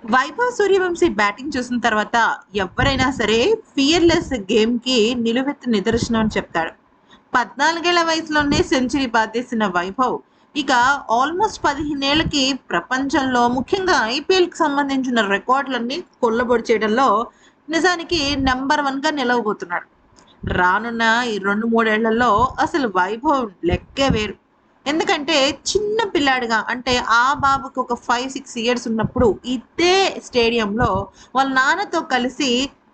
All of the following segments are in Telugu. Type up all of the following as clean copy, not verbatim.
వైభవ్ సూర్యవంశీ బ్యాటింగ్ చూసిన తర్వాత ఎవరైనా సరే ఫియర్‌లెస్ గేమ్‌కి నిలువెత్తు నిదర్శనం అని చెప్తాడు. 14 ఏళ్ల వయసులోనే సెంచరీ బాదేసిన వైభవ్ ఇక ఆల్మోస్ట్ 15 ఏళ్లకి ప్రపంచంలో ముఖ్యంగా ఐపీఎల్‌కి సంబంధించిన రికార్డులన్నీ కొల్లబొడి చేయడంలో నిజానికి నంబర్ 1గా నిలవబోతున్నాడు. రానున్న ఈ 2, 3 ఏళ్లలో అసలు వైభవ్ లెక్కే వేరు. ఎందుకంటే చిన్న పిల్లాడిగా అంటే ఆ బాబుకి ఒక 5, 6 ఇయర్స్ ఉన్నప్పుడు ఇదే స్టేడియంలో వాళ్ళ నాన్నతో కలిసి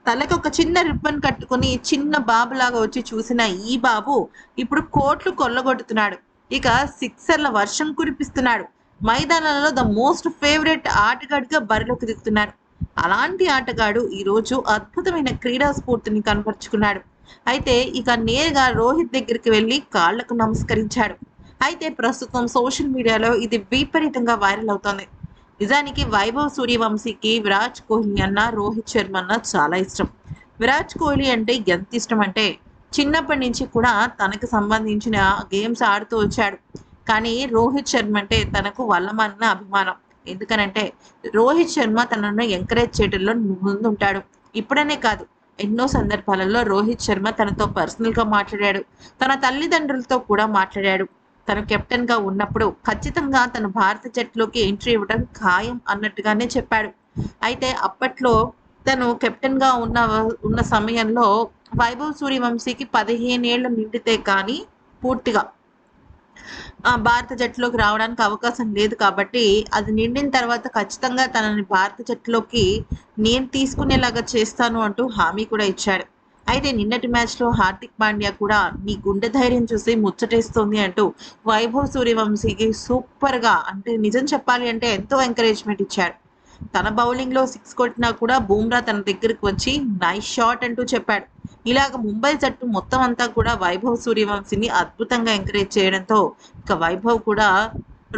తలకి ఒక చిన్న రిబ్బన్ కట్టుకొని చిన్న బాబులాగా వచ్చి చూసిన ఈ బాబు ఇప్పుడు కోట్లు కొల్లగొడుతున్నాడు. ఇక సిక్సర్ల వర్షం కురిపిస్తున్నాడు. మైదానాలలో ద మోస్ట్ ఫేవరెట్ ఆటగాడిగా బరిలోకి దిగుతున్నాడు. అలాంటి ఆటగాడు ఈరోజు అద్భుతమైన క్రీడా స్ఫూర్తిని కనపరుచుకున్నాడు. అయితే ఇక నేరుగా రోహిత్ దగ్గరికి వెళ్ళి కాళ్లకు నమస్కరించాడు. అయితే ప్రస్తుతం సోషల్ మీడియాలో ఇది విపరీతంగా వైరల్ అవుతోంది. నిజానికి వైభవ్ సూర్యవంశీకి విరాట్ కోహ్లీ అన్న, రోహిత్ శర్మ అన్న చాలా ఇష్టం. విరాట్ కోహ్లీ అంటే ఎంత ఇష్టం అంటే చిన్నప్పటి నుంచి కూడా తనకు సంబంధించిన గేమ్స్ ఆడుతూ వచ్చాడు. కానీ రోహిత్ శర్మ అంటే తనకు వల్లమాలిన అభిమానం. ఎందుకనంటే రోహిత్ శర్మ తనను ఎంకరేజ్ చేయడంలో ముందుంటాడు. ఇప్పుడనే కాదు, ఎన్నో సందర్భాలలో రోహిత్ శర్మ తనతో పర్సనల్‌గా మాట్లాడాడు. తన తల్లిదండ్రులతో కూడా మాట్లాడాడు. తను కెప్టెన్‌గా ఉన్నప్పుడు ఖచ్చితంగా తను భారత జట్టులోకి ఎంట్రీ ఇవ్వడం ఖాయం అన్నట్టుగానే చెప్పాడు. అయితే అప్పట్లో తను కెప్టెన్‌గా ఉన్న సమయంలో వైభవ్ సూర్యవంశీకి 15 ఏళ్ళు నిండితే కానీ పూర్తిగా భారత జట్టులోకి రావడానికి అవకాశం లేదు కాబట్టి, అది నిండిన తర్వాత ఖచ్చితంగా తనని భారత జట్టులోకి నేను తీసుకునేలాగా చేస్తాను అంటూ హామీ కూడా ఇచ్చాడు. అయితే నిన్నటి మ్యాచ్‌లో హార్దిక్ పాండ్యా కూడా నీ గుండె ధైర్యం చూసి ముచ్చటేస్తోంది అంటూ వైభవ్ సూర్యవంశీకి సూపర్‌గా అంటే నిజం చెప్పాలి అంటే ఎంతో ఎంకరేజ్‌మెంట్ ఇచ్చాడు. తన బౌలింగ్‌లో 6 కొట్టినా కూడా బూమ్రా తన దగ్గరికి వచ్చి నైస్ షాట్ అంటూ చెప్పాడు. ఇలాగ ముంబై జట్టు మొత్తం అంతా కూడా వైభవ్ సూర్యవంశీని అద్భుతంగా ఎంకరేజ్ చేయడంతో ఇక వైభవ్ కూడా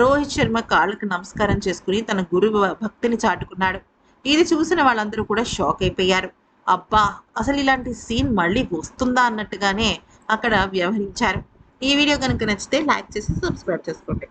రోహిత్ శర్మ కాళ్ళకి నమస్కారం చేసుకుని తన గురువు భక్తిని చాటుకున్నాడు. ఇది చూసిన వాళ్ళందరూ కూడా షాక్ అయిపోయారు. అబ్బా! అసలు ఇలాంటి సీన్ మళ్ళీ వస్తుందా అన్నట్టుగానే అక్కడ వ్యవహరించారు. ఈ వీడియో కనుక నచ్చితే లైక్ చేసి సబ్స్క్రైబ్ చేసుకోండి.